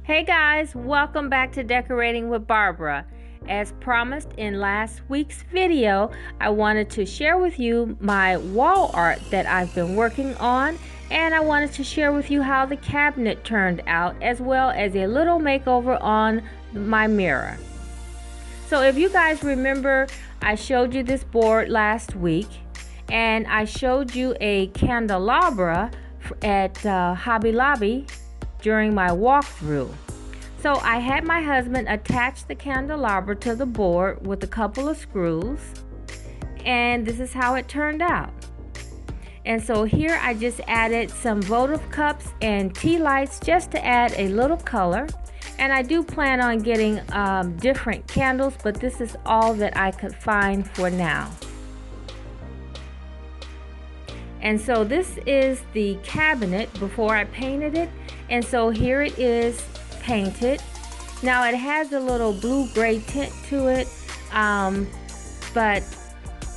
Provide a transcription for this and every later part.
Hey guys, welcome back to Decorating with Barbara. As promised in last week's video, I wanted to share with you my wall art that I've been working on, and I wanted to share with you how the cabinet turned out, as well as a little makeover on my mirror. So if you guys remember, I showed you this board last week, and I showed you a candelabra at Hobby Lobby during my walkthrough. So I had my husband attach the candelabra to the board with a couple of screws, and this is how it turned out. And so here I just added some votive cups and tea lights just to add a little color. And I do plan on getting different candles, but this is all that I could find for now. And so this is the cabinet before I painted it. And so here it is painted. Now it has a little blue-gray tint to it, but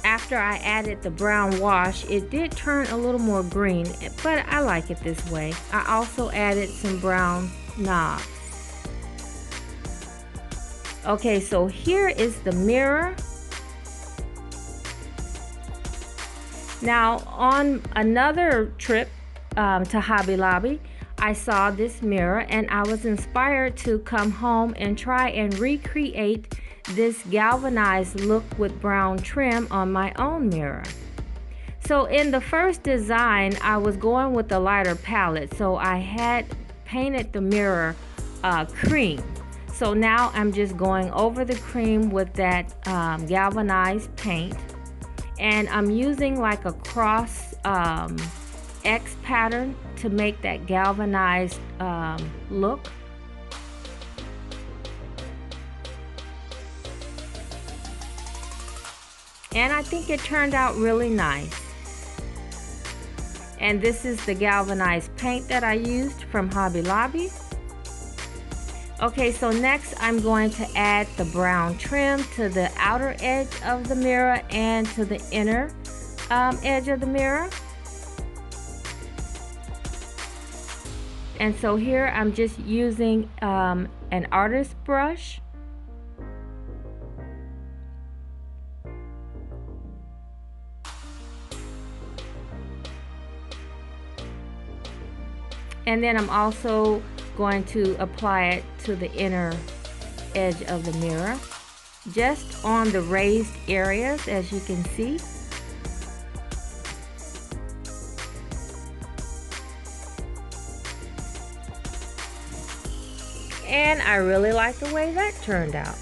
after I added the brown wash, it did turn a little more green, but I like it this way. I also added some brown knobs. Okay, so here is the mirror. Now on another trip to Hobby Lobby, I saw this mirror and I was inspired to come home and try and recreate this galvanized look with brown trim on my own mirror. So in the first design, I was going with the lighter palette, so I had painted the mirror cream. So now I'm just going over the cream with that galvanized paint, and I'm using like a cross X pattern to make that galvanized look. And I think it turned out really nice. And this is the galvanized paint that I used from Hobby Lobby. Okay, so next I'm going to add the brown trim to the outer edge of the mirror and to the inner edge of the mirror. And so here I'm just using an artist brush. And then I'm also going to apply it to the inner edge of the mirror, just on the raised areas, as you can see. And I really like the way that turned out.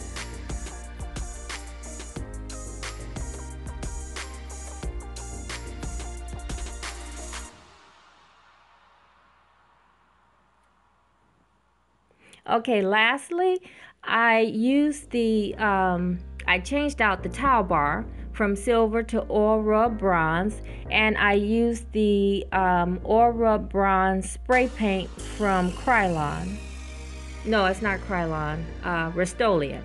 Okay, lastly, I used the, I changed out the towel bar from silver to oil rub bronze, and I used the oil rub bronze spray paint from Krylon. No, it's not Krylon, Rust-Oleum.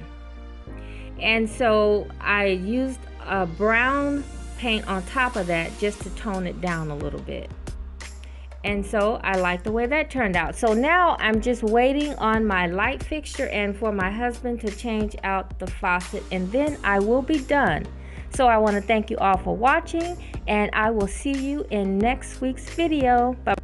And so I used a brown paint on top of that just to tone it down a little bit. And so I like the way that turned out. So now I'm just waiting on my light fixture and for my husband to change out the faucet, and then I will be done. So I want to thank you all for watching, and I will see you in next week's video. Bye.